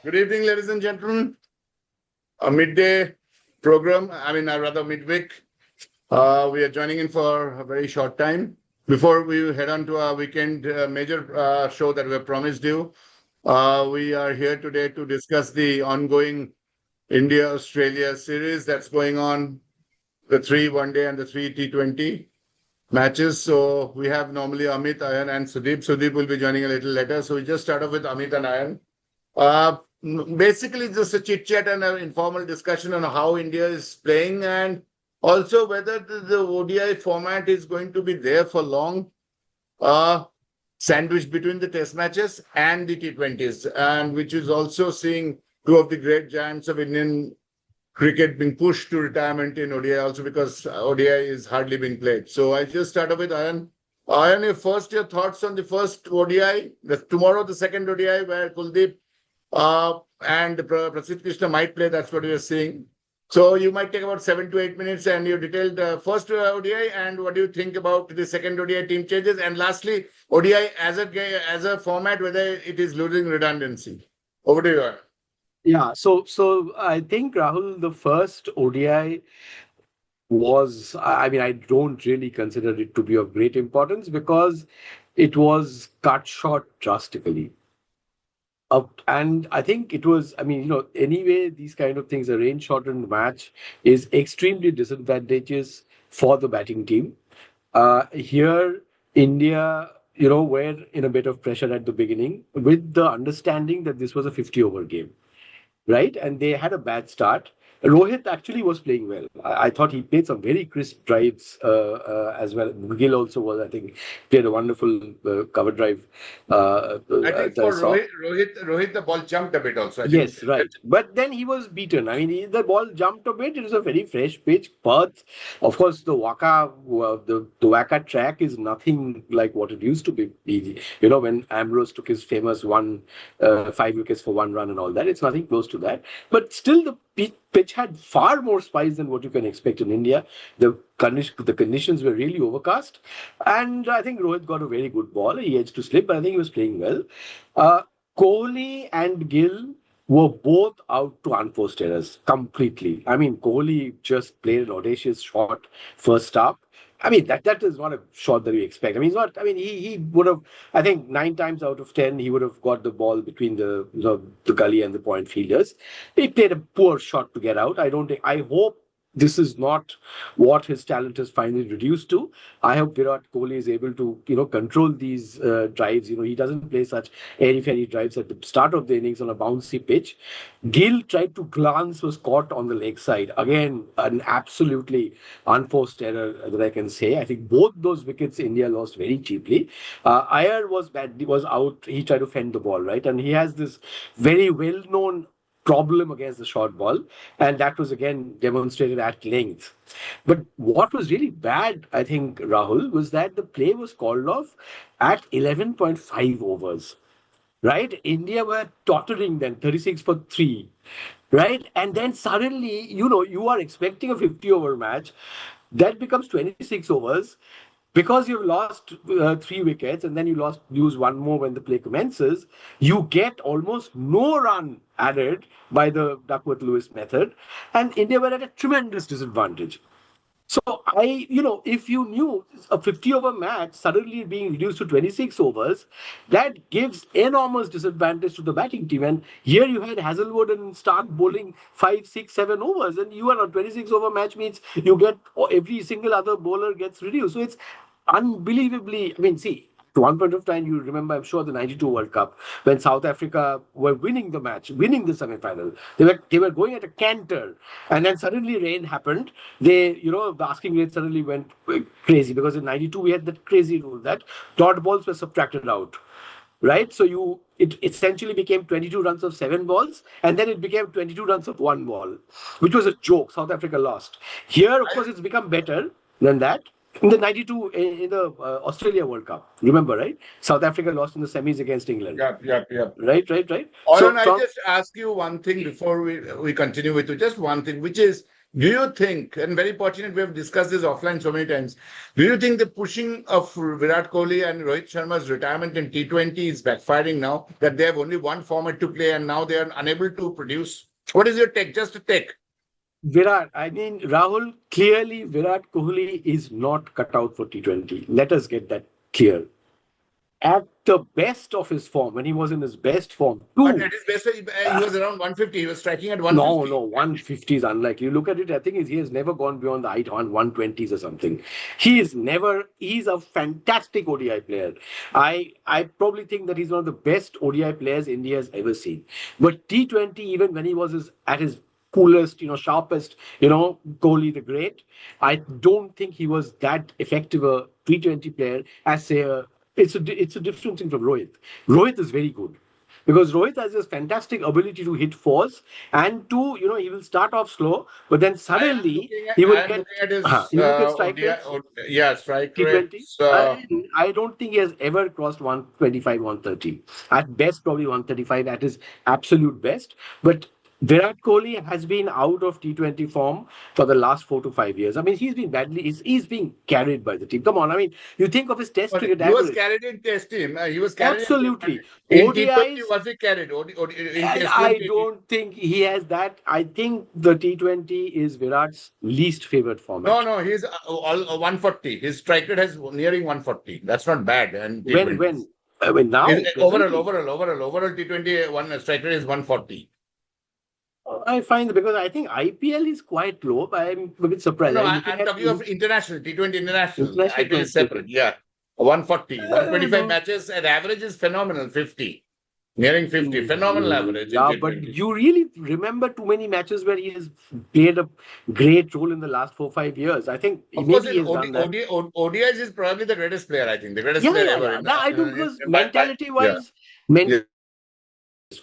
Good evening, ladies and gentlemen. A midday program, rather midweek. We are joining in for a very short time. Before we head on to our weekend major show that we have promised you, we are here today to discuss the ongoing India-Australia series that's going on, the three one-day and the three T20 matches. So we have normally Amit, Ayan, and Sudeep. Sudeep will be joining a little later. So we just start off with Amit and Ayan. Uh, Basically, just a chit chat and an informal discussion on how India is playing and also whether the ODI format is going to be there for long, uh, sandwiched between the test matches and the T20s, and which is also seeing two of the great giants of Indian cricket being pushed to retirement in ODI also because ODI is hardly being played. So I just start off with Ayan. Ayan, your thoughts on the first ODI, tomorrow the second ODI where Kuldeep and Prasidh Krishna might play. That's what we are seeing. So you might take about 7 to 8 minutes, and you detailed first ODI and what do you think about the second ODI team changes, and lastly ODI as a format, whether it is losing redundancy. Over to you. Anand. Yeah, so I think Rahul, the first ODI was, I mean, I don't really consider it to be of great importance because it was cut short drastically. And I think it was, I mean, anyway, these kind of things, a rain shortened match is extremely disadvantageous for the batting team. Here, India, were in a bit of pressure at the beginning with the understanding that this was a 50 over game, right? And they had a bad start. Rohit actually was playing well. I thought he played some very crisp drives as well. Gill also was, I think, played a wonderful cover drive. I think That I for saw. Rohit, the ball jumped a bit also. I think. Yes, right. But then he was beaten. I mean, the ball jumped a bit. It was a very fresh pitch. Perth, of course, the Waka track is nothing like what it used to be. When Ambrose took his famous 5 wickets for 1 run and all that, it's nothing close to that. But still, the pitch had far more spice than what you can expect in India. The conditions were really overcast, and I think Rohit got a very good ball. He edged to slip, but I think he was playing well. Uh, Kohli and Gill were both out to unforced errors completely. I mean, Kohli just played an audacious shot first up. I mean, that is not a shot that we expect. I mean, he's not. I mean, he would have. I think 9 times out of 10 he would have got the ball between the gully and the point fielders. He played a poor shot to get out. I don't think. I hope this is not what his talent is finally reduced to. I hope Virat Kohli is able to, control these drives. He doesn't play such airy-fairy drives at the start of the innings on a bouncy pitch. Gill tried to glance, was caught on the leg side. Again, an absolutely unforced error that I can say. I think both those wickets India lost very cheaply. Iyer was bad. He was out. He tried to fend the ball, right? And he has this very well-known problem against the short ball, and that was again demonstrated at length. But what was really bad, I think, Rahul, was that the play was called off at 11.5 overs, right? India were tottering then, 36 for 3, right? And then suddenly, you are expecting a 50 over match that becomes 26 overs because you've lost 3 wickets and then use one more when the play commences. You get almost no run added by the Duckworth Lewis method, and India were at a tremendous disadvantage. So if you knew a 50 over match suddenly being reduced to 26 overs, that gives enormous disadvantage to the batting team. And here you had Hazelwood and Stark bowling 5, 6, 7 overs, and you are on a 26 over match means you get every single other bowler gets reduced. So it's unbelievably. I mean, see, at one point of time, you remember, I'm sure, the '92 World Cup when South Africa were winning the match, winning the semi-final. They were going at a canter, and then suddenly rain happened. The asking rate suddenly went crazy because in '92 we had that crazy rule that dot balls were subtracted out. Right, so it essentially became 22 runs of 7 balls, and then it became 22 runs of 1 ball, which was a joke. South Africa lost. Here, of course, it's become better than that. In the '92, in the Australia World Cup, remember, right? South Africa lost in the semis against England. Yep. Right. So Arun, I just ask you one thing before we continue with you. Just one thing, which is Do you think, and very fortunate, we have discussed this offline so many times, do you think the pushing of Virat Kohli and Rohit Sharma's retirement in T20 is backfiring now that they have only one format to play and now they are unable to produce? What is your take? Just a take. Rahul, clearly Virat Kohli is not cut out for T20. Let us get that clear. At the best of his form, when he was in his best form, But at his best, he was around 150. He was striking at 150. No, 150 is unlikely. You look at it, I think he has never gone beyond the height on 120s or something. He's a fantastic ODI player. I probably think that he's one of the best ODI players India has ever seen. But T20, even when he was at his coolest, sharpest, Kohli the Great, I don't think he was that effective a T20 player as, say, it's a different thing from Rohit. Rohit is very good. Because Rohit has this fantastic ability to hit fours, and he will start off slow, but then suddenly he will get strike rates. Strike T20. rates. I don't think he has ever crossed 125, 130. At best, probably 135 at his absolute best. But Virat Kohli has been out of T20 form for the last 4 to 5 years. I mean, he's been he's being carried by the team. Come on, I mean, you think of his test cricket average. He was carried in test team. He was carried absolutely. In T20, was he carried? I don't think he has that. I think the T20 is Virat's least favorite format. No, he's 140. His strike rate has nearing 140. That's not bad. And now overall T20 strike rate is 140. I find because I think IPL is quite low. I'm a bit surprised. No, I'm talking of international, T20 international. IPL is separate. Yeah. 140, 125 matches and average is phenomenal, 50. Nearing 50. Phenomenal average. Yeah, but you really remember too many matches where he has played a great role in the last 4-5 years. I think ODIs is probably the greatest player, I think. The greatest player ever. I don't because mentality-wise,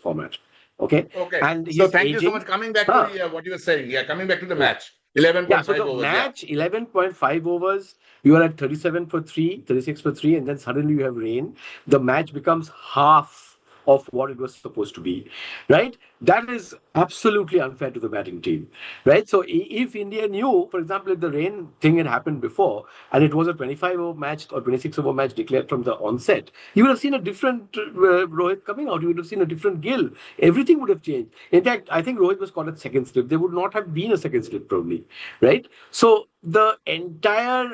format. Okay. And so thank you so much. Coming back to what you were saying. Yeah, coming back to the match. 11.5 overs. Match, 11.5 overs. You are at 37 for 3, 36 for 3, and then suddenly you have rain. The match becomes half of what it was supposed to be, right? That is absolutely unfair to the batting team, right? So if India knew, for example, if the rain thing had happened before and it was a 25-over match or 26-over match declared from the onset, you would have seen a different Rohit coming out. You would have seen a different Gill. Everything would have changed. In fact, I think Rohit was caught at second slip. There would not have been a second slip probably, right? So the entire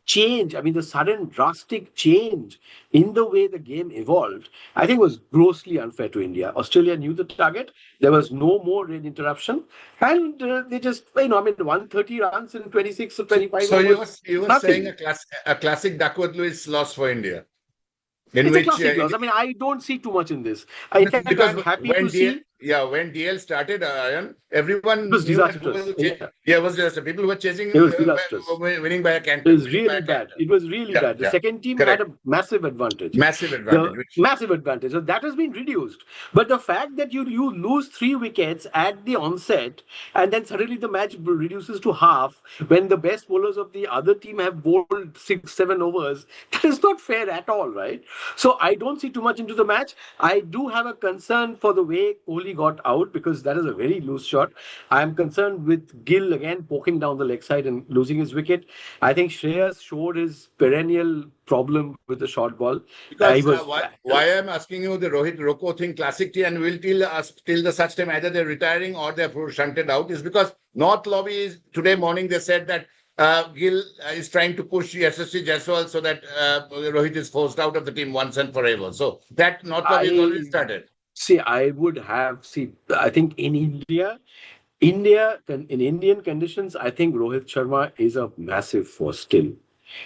change, I mean, the sudden drastic change in the way the game evolved, I think was grossly unfair to India. Australia knew the target. There was no more rain interruption. And they just, 130 runs in 26 or 25. So you were saying a classic Duckworth-Lewis loss for India. It's a classic loss. I mean, I don't see too much in this. I'm happy to see. Yeah, when DL started, everyone was disastrous. It was disastrous. People who were chasing winning by a canter. It was really bad. It was really bad. The second team had a massive advantage. Massive advantage. So that has been reduced. But the fact that you lose 3 wickets at the onset and then suddenly the match reduces to half when the best bowlers of the other team have bowled 6-7 overs, that is not fair at all, right? So I don't see too much into the match. I do have a concern for the way Kohli got out because that is a very loose shot. I am concerned with Gill again poking down the leg side and losing his wicket. I think Shreyas showed his perennial problem with the short ball. Why I'm asking you the Rohit Roko thing, classic T, and will till the such time either they're retiring or they're shunted out is because North Lobby is today morning they said that Gill is trying to push SSC Jaiswal so that Rohit is forced out of the team once and forever. So that North Lobby is already started. I think in in Indian conditions, I think Rohit Sharma is a massive force still.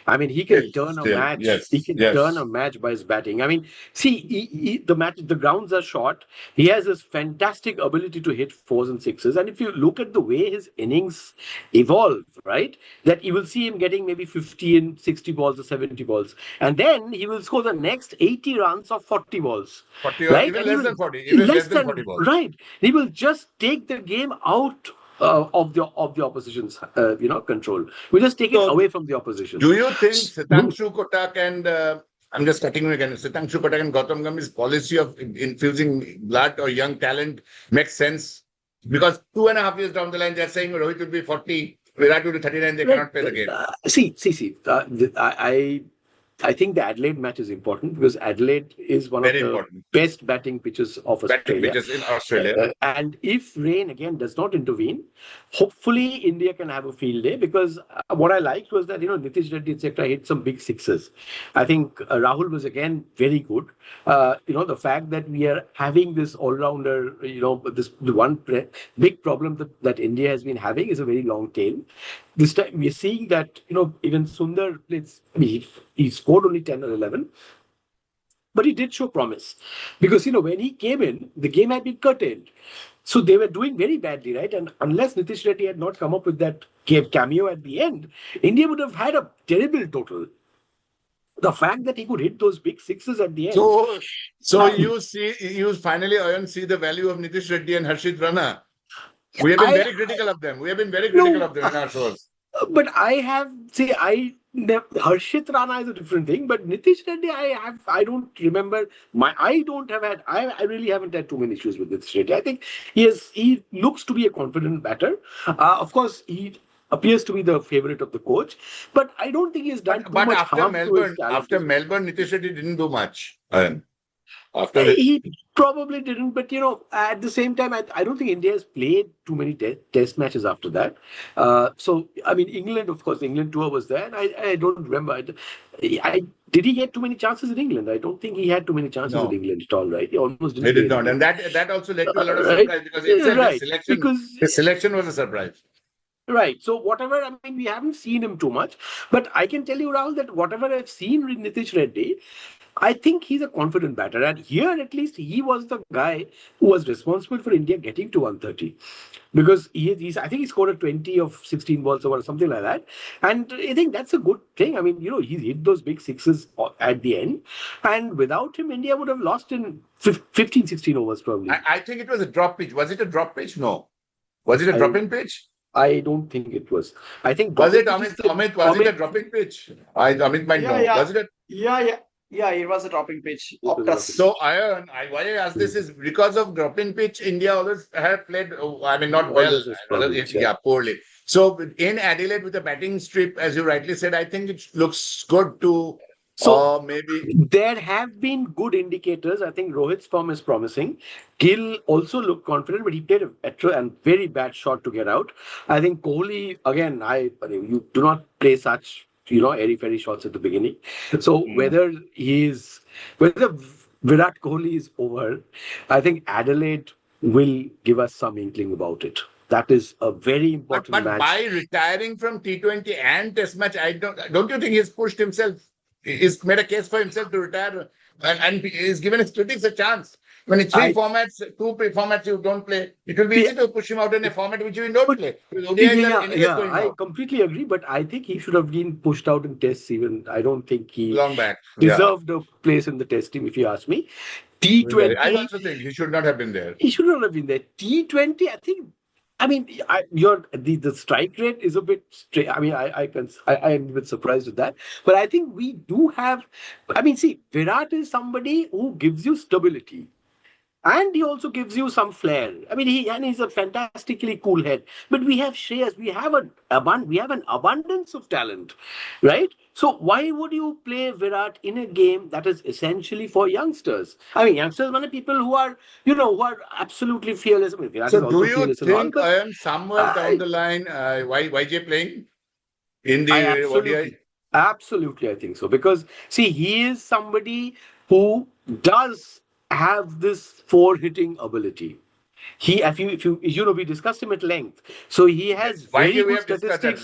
I mean, he can turn a match. He can turn a match by his batting. I mean, the grounds are short. He has this fantastic ability to hit 4s and 6s. And if you look at the way his innings evolve, right, that you will see him getting maybe 50 and 60 balls or 70 balls. And then he will score the next 80 runs of 40 balls. 40 right? Even less than 40. Even less than 40 balls. Right. He will just take the game out of the opposition's control. We just take it away from the opposition. Do you think Sitanshu Kotak and I'm just cutting you again, Sitanshu Kotak and Gautam Gambhir's policy of infusing blood or young talent makes sense? Because 2.5 years down the line, they're saying Rohit will be 40, Virat will be 39, they Right. cannot play the game. I think the Adelaide match is important because Adelaide is one of Very the important. best batting pitches of Batting Australia. pitches in Australia. And if rain again does not intervene, hopefully India can have a field day because what I liked was that, Nitish Reddy, etc., hit some big sixes. I think Rahul was again very good. The fact that we are having this all-rounder, the one big problem that India has been having is a very long tail. This time we are seeing that, even Sundar plays, he scored only 10 or 11. But he did show promise because, when he came in, the game had been curtailed. So they were doing very badly, right? And unless Nitish Reddy had not come up with that cameo at the end, India would have had a terrible total. The fact that he could hit those big sixes at the end. So you finally, Ayan, see the value of Nitish Reddy and Harshit Rana. We have been very critical of them. We have been very critical of them in our shows. But Harshit Rana is a different thing. But Nitish Reddy, I don't remember I really haven't had too many issues with Nitish Reddy. I think he looks to be a confident batter. Of course, he appears to be the favorite of the coach, but I don't think he's done too much harm to his talent. After Melbourne, Nitish Reddy didn't do much. He probably didn't, but at the same time, I don't think India has played too many test matches after that. So I mean, England, of course, the England tour was there, and I don't remember. Did he get too many chances in England? I don't think he had too many chances in England at all, right? He almost didn't. He did not, and that also led to a lot of surprise because his selection was a surprise. Right. So whatever, I mean, we haven't seen him too much, but I can tell you, Rahul, that whatever I've seen with Nitish Reddy, I think he's a confident batter. And here, at least, he was the guy who was responsible for India getting to 130. Because I think he scored a 20 of 16 balls or something like that. And I think that's a good thing. I mean, he's hit those big sixes at the end. And without him, India would have lost in 15, 16 overs probably. I think it was a drop pitch. Was it a drop pitch? No. Was it a drop-in pitch? I don't think it was. I think was it Amit? Was it a dropping pitch? Amit might know. Yeah. Was it? Yeah, it was a dropping pitch. So why I ask this is because of dropping pitch, India always have played. I mean, not well. Poorly. So in Adelaide with a batting strip, as you rightly said, I think it looks good to. So maybe there have been good indicators. I think Rohit's form is promising. Gill also looked confident, but he played a better and very bad shot to get out. I think Kohli, again, you do not play such airy-fairy shots at the beginning. So whether Virat Kohli is over, I think Adelaide will give us some inkling about it. That is a very important match. But by retiring from T20 and Test match, don't you think he's pushed himself? He's made a case for himself to retire and he's given his critics a chance. When it's two formats you don't play, it will be easy to push him out in a format which you don't play. I completely agree, but I think he should have been pushed out in tests even. I don't think he deserved a place in the test team, if you ask me. T20. I also think he should not have been there. He should not have been there. T20, I mean, the strike rate is a bit straight. I mean, I am a bit surprised with that. But I think we do have. I mean, see, Virat is somebody who gives you stability, and he also gives you some flair. I mean, he's a fantastically cool head. But we have Shreyas. We have an abundance of talent, right? So why would you play Virat in a game that is essentially for youngsters? I mean, youngsters are people who are, who are absolutely fearless. I mean, Virat so do you think I am somewhere down the line, YJ playing in the ODI? Absolutely, I think so. Because, see, he is somebody who does have this hitting ability. We discussed him at length. So he has very good statistics,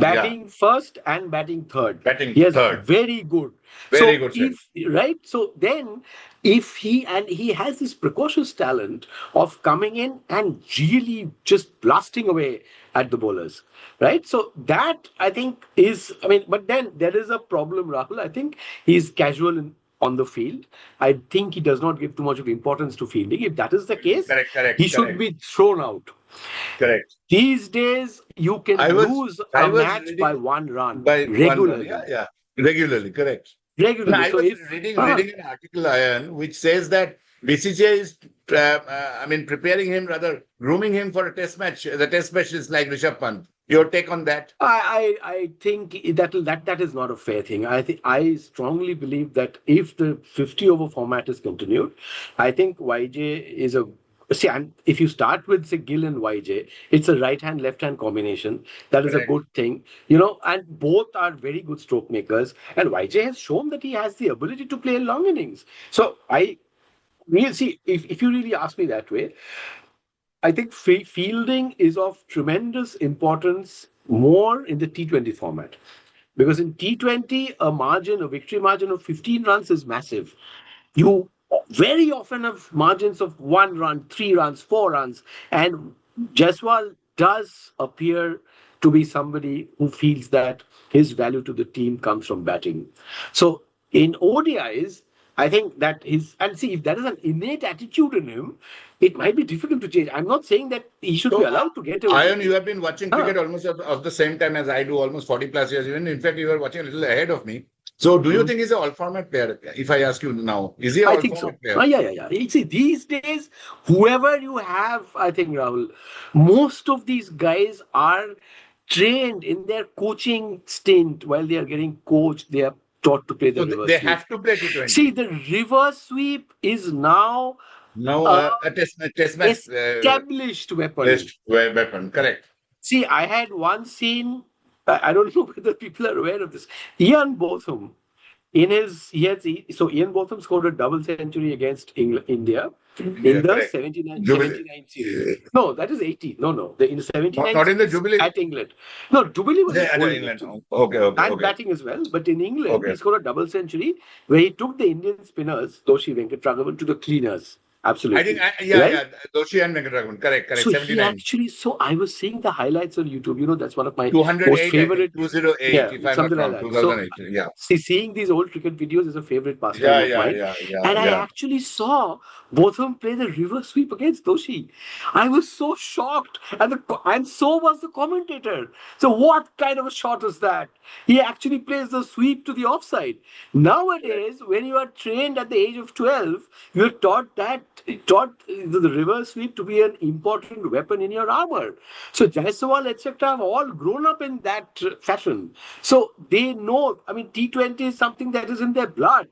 batting first and batting third. Very good. Very good. Right? So then, he has this precocious talent of coming in and really just blasting away at the bowlers. Right? So that, I think, but then there is a problem, Rahul. I think he's casual on the field. I think he does not give too much of importance to fielding. If that is the case, he should be thrown out. Correct. These days, you can lose a match by one run regularly. Regularly, correct. Regularly. I was reading an article, Ayan, which says that BCCI is preparing him, rather grooming him for a test match. The test match is like Rishabh Pant. Your take on that? I think that is not a fair thing. I strongly believe that if the 50 over format is continued, I think YJ is a see. And if you start with say Gill and YJ, it's a right hand left hand combination. That is a Correct. good thing, you know. And both are very good stroke makers. And YJ has shown that he has the ability to play long innings. So I really see if you really ask me that way, I think fielding is of tremendous importance more in the T20 format. Because in T20, a victory margin of 15 runs is massive. You very often have margins of 1 run, 3 runs, 4 runs. And Jaiswal does appear to be somebody who feels that his value to the team comes from batting. So in ODIs, I think that and see, if there is an innate attitude in him, it might be difficult to change. I'm not saying that he should be So, allowed to get Ayan, away. you have been watching cricket almost of the same time as I do, almost 40 plus years. Even in fact, you were watching a little ahead of me. So, do you think he's an all format player? If I ask you now, is he an I all think so. format player? Yeah. You see, these days, whoever you have, I think, Rahul, most of these guys are trained in their coaching stint while they are getting coached. They are taught to play the So, reverse they sweep. have to play See, T20. the reverse sweep is now Now, a a test match established weapon. best weapon. Correct. See, I had one scene. I don't know whether people are aware of this. Ian Botham, so Ian Botham scored a double century against India in Yeah, the correct. 79, Jubilee. 79 series. No, that is 80. No. In the 79 Not in the series Jubilee. at England. No, Jubilee was Yeah, bowling England. actually. And Okay. batting as well. But in England, Okay. he scored a double century where he took the Indian spinners, Doshi Venkatragavan, to the cleaners. I Absolutely. think, Right? Doshi and Venkatraman. Correct. So he 79. actually, so I was seeing the highlights on YouTube. You know, that's one of my most 208, I think. favorite. 208, Yeah, if I'm not something like wrong. that. So 2008. Yeah. seeing these old cricket videos is a favorite pastime of mine. And I Yeah. actually saw Botham play the reverse sweep against Doshi. I was so shocked. And so was the commentator. So what kind of a shot was that? He actually plays the sweep to the offside. Nowadays, when you are trained at the age of 12, you're taught the reverse sweep to be an important weapon in your armor. So Jaiswal, etc., have all grown up in that fashion. So they know, I mean, T20 is something that is in their blood.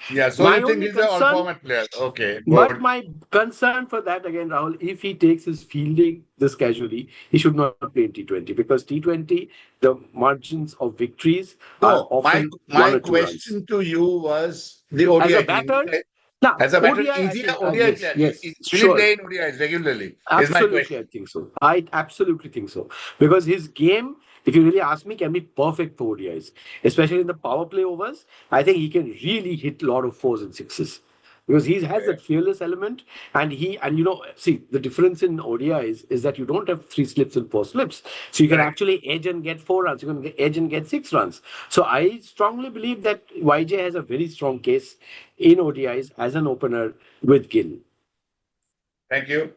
Yeah. So My you think only he's an all concern, format player? Okay. but Good. my concern for that again, Rahul, if he takes his fielding this casually, he should not play in T20 because T20, the margins of victories are No, often my 1 or 2 runs. question to you was the As a ODI team. batter, now As a batter, ODI, is I he an think, ODI yes, player? yes, Will he sure. play in ODIs regularly? Is my Absolutely, I question. think so. I absolutely think so. Because his game, if you really ask me, can be perfect for ODIs, especially in the power play overs. I think he can really hit a lot of fours and sixes. Because he has that fearless element, and you know, see the difference in ODIs is that you don't have 3 slips and 4 slips, so you can Correct. actually edge and get 4 runs. You can edge and get 6 runs. So I strongly believe that YJ has a very strong case in ODIs as an opener with Gill. Thank you.